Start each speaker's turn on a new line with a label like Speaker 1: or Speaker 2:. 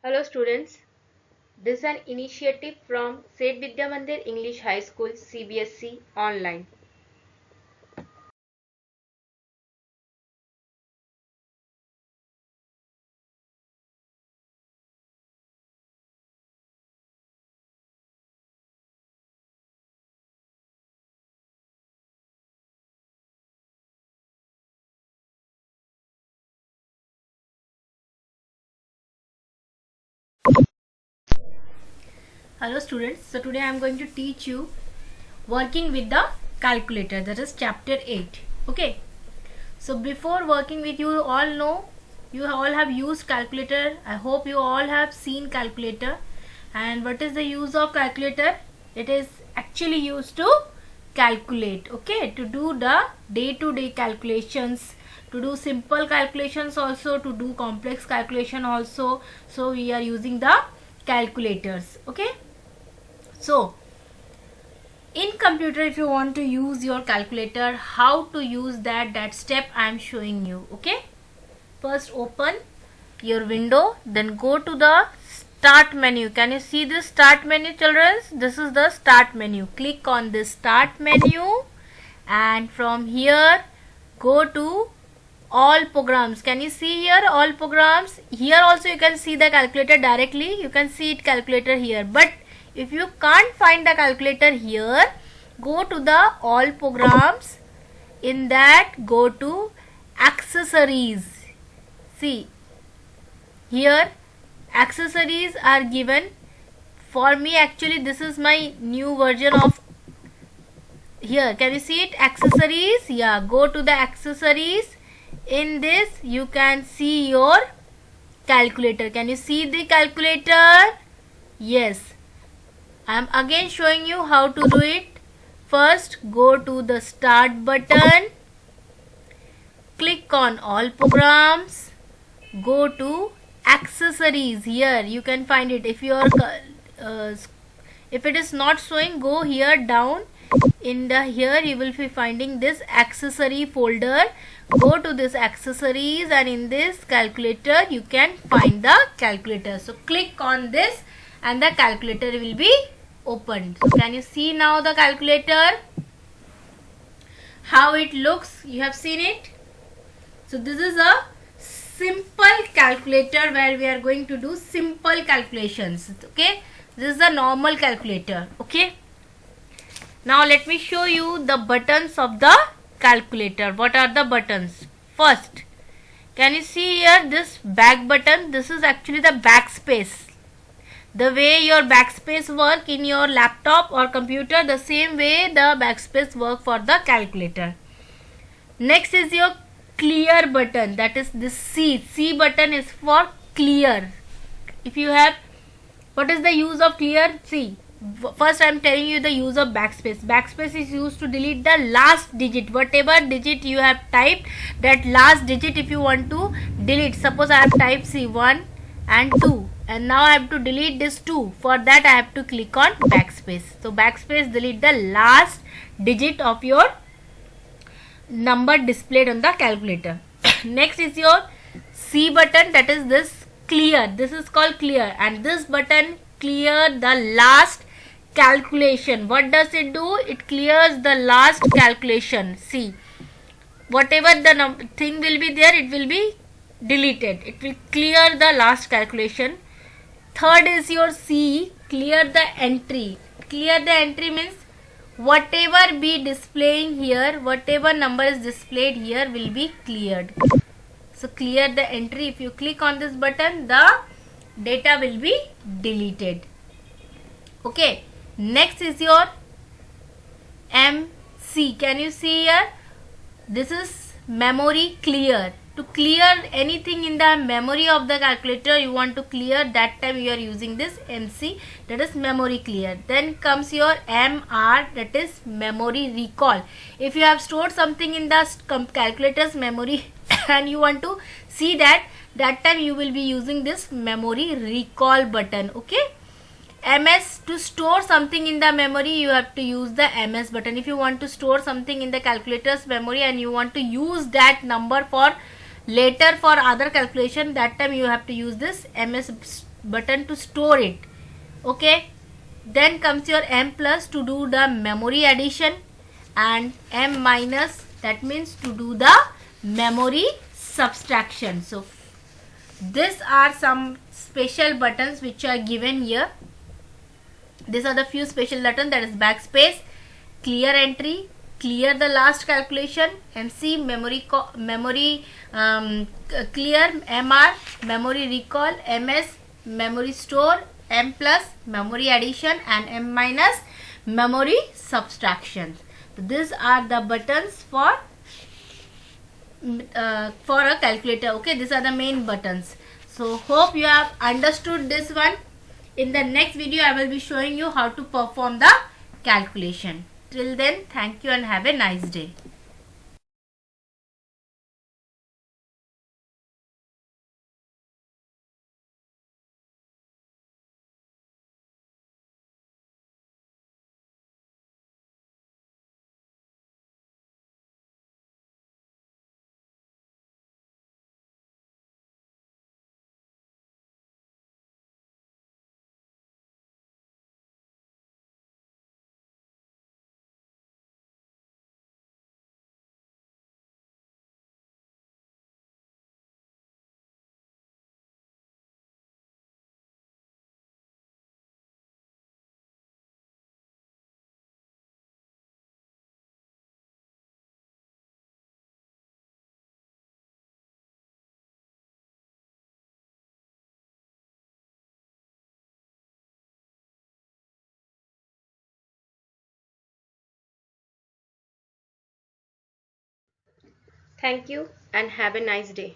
Speaker 1: Hello students, this is an initiative from Seth Vidya Mandir English High School CBSE online.
Speaker 2: Hello students, so today I am going to teach you working with the calculator, that is chapter 8. Okay, so before working with, you all know, you all have used calculator. I hope you all have seen calculator. And what is the use of calculator? It is actually used to calculate, okay, to do the day-to-day calculations, to do simple calculations also, to do complex calculation also. So we are using the calculators, okay. So in computer, if you want to use your calculator, how to use that step I am showing you. Okay, first open your window, then go to the start menu. Can you see this start menu, children? This is the start menu. Click on this start menu, and from here go to all programs. Can you see here all programs? Here also you can see the calculator directly. You can see it calculator here, but if you can't find the calculator here, go to the all programs. In that, go to accessories. See, here accessories are given. For me, actually this is my new version of here. Can you see it? Accessories. Yeah, go to the accessories. In this you can see your calculator. Can you see the calculator? Yes, I am again showing you how to do it. First, go to the start button, click on all programs, go to accessories. Here you can find it. If if it is not showing, go here down. In the here you will be finding this accessory folder. Go to this accessories, and in this calculator you can find the calculator. So click on this and the calculator will be opened. So can you see now the calculator, how it looks? You have seen it. So this is a simple calculator where we are going to do simple calculations. Okay, this is a normal calculator. Okay, now let me show you the buttons of the calculator. What are the buttons? First, can you see here this back button? This is actually the backspace. The way your backspace work in your laptop or computer, the same way the backspace work for the calculator. Next is your clear button, that is this C button is for clear. If you have, what is the use of clear? See, first I am telling you the use of backspace. Backspace is used to delete the last digit, whatever digit you have typed, that last digit if you want to delete. Suppose I have typed C1 and 2, and now I have to delete this 2. For that I have to click on backspace. So backspace delete the last digit of your number displayed on the calculator. Next is your C button, that is this clear. This is called clear, and this button clear the last calculation. What does it do? It clears the last calculation. See, whatever the thing will be there, it will be deleted. It will clear the last calculation. Third is your C, clear the entry. Clear the entry means whatever be displaying here, whatever number is displayed here will be cleared. So clear the entry. If you click on this button, the data will be deleted. Okay, next is your MC. Can you see here? This is memory clear. To clear anything in the memory of the calculator, you want to clear, that time you are using this MC, that is memory clear. Then comes your MR, that is memory recall. If you have stored something in the calculator's memory and you want to see that time you will be using this memory recall button. Okay, MS, to store something in the memory you have to use the MS button. If you want to store something in the calculator's memory and you want to use that number for later for other calculation, that time you have to use this MS button to store it. Okay. Then comes your M plus to do the memory addition, and M minus, that means to do the memory subtraction. So these are some special buttons which are given here. These are the few special buttons, that is backspace, clear entry, clear the last calculation, MC memory clear, MR memory recall, MS memory store, M plus memory addition, and M minus memory subtraction. So these are the buttons for a calculator. Okay, these are the main buttons. So hope you have understood this one. In the next video I will be showing you how to perform the calculation. Till then, thank you and have a nice day.
Speaker 1: Thank you and have a nice day.